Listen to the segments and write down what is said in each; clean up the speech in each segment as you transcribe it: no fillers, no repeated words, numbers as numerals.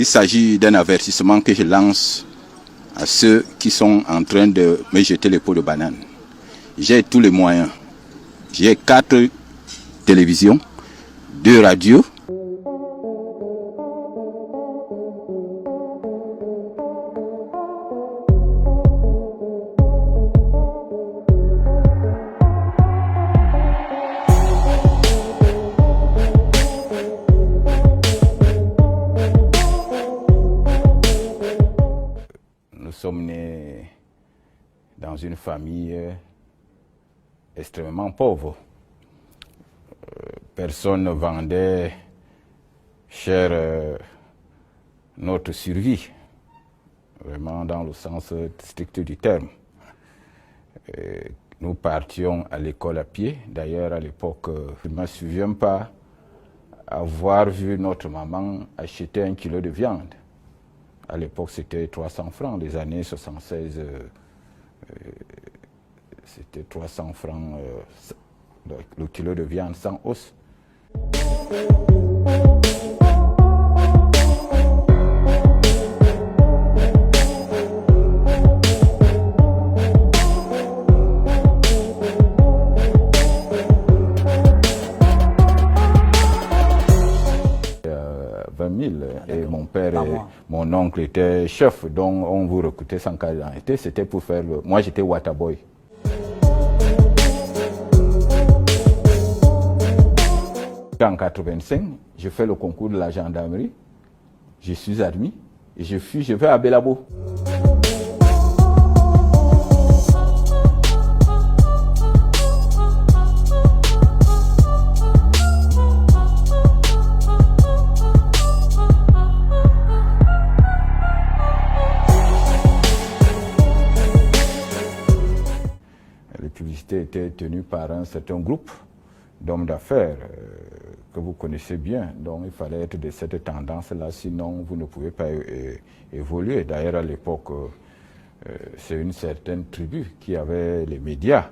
Il s'agit d'un avertissement que je lance à ceux qui sont en train de me jeter les pots de banane. J'ai tous les moyens. J'ai 4 télévisions, 2 radios. Nous sommes nés dans une famille extrêmement pauvre. Personne ne vendait cher notre survie, vraiment dans le sens strict du terme. Nous partions à l'école à pied. D'ailleurs, à l'époque, je ne me souviens pas avoir vu notre maman acheter 1 kilo de viande. À l'époque, c'était 300 francs. Les années 76, c'était 300 francs le kilo de viande sans os. Et mon père et mon oncle étaient chefs, donc on vous recrutait sans carte d'identité. C'était pour faire le... Moi, j'étais waterboy. En 85, je fais le concours de la gendarmerie. Je suis admis et je vais à Belabo. Était tenu par un certain groupe d'hommes d'affaires que vous connaissez bien. Donc il fallait être de cette tendance-là, sinon vous ne pouvez pas évoluer. D'ailleurs, à l'époque, c'est une certaine tribu qui avait les médias.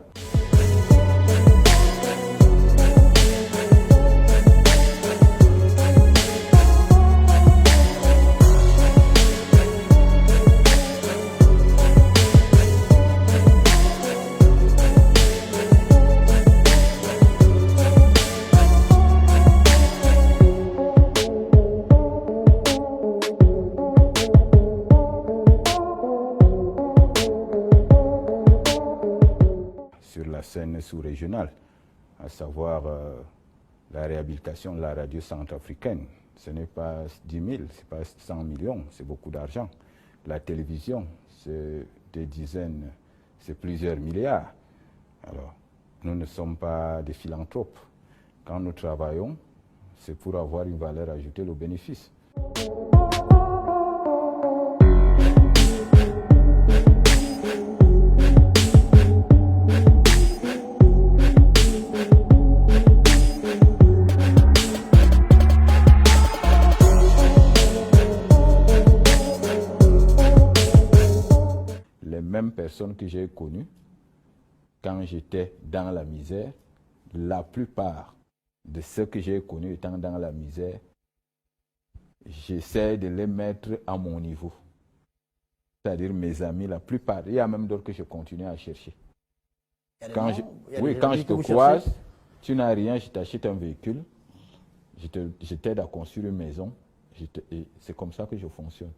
La scène sous-régionale, à savoir la réhabilitation de la radio centrafricaine. Ce n'est pas 10 000, ce n'est pas 100 millions, c'est beaucoup d'argent. La télévision, c'est des dizaines, c'est plusieurs milliards. Alors, nous ne sommes pas des philanthropes. Quand nous travaillons, c'est pour avoir une valeur ajoutée au bénéfice. Même personnes que j'ai connues, quand j'étais dans la misère, la plupart de ceux que j'ai connus étant dans la misère, j'essaie de les mettre à mon niveau. C'est-à-dire mes amis, la plupart. Il y a même d'autres que je continue à chercher. Quand je te croise, tu n'as rien, je t'achète un véhicule, je t'aide à construire une maison. C'est comme ça que je fonctionne.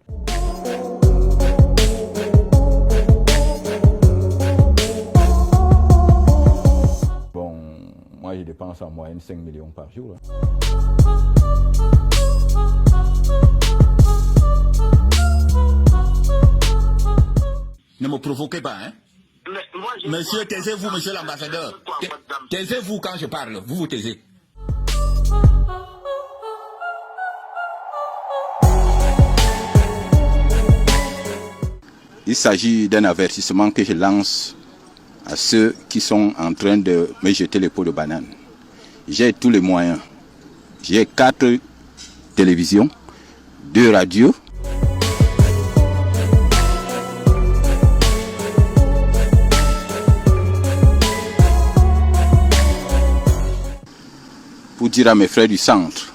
Moi, je dépense en moyenne 5 millions par jour. Ne me provoquez pas, hein? Monsieur, taisez-vous, monsieur l'ambassadeur. Taisez-vous quand je parle. Vous vous taisez. Il s'agit d'un avertissement que je lance à ceux qui sont en train de me jeter les pots de banane. J'ai tous les moyens. J'ai 4 télévisions, 2 radios. Pour dire à mes frères du centre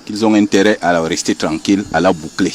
qu'ils ont intérêt à rester tranquilles, à la boucler.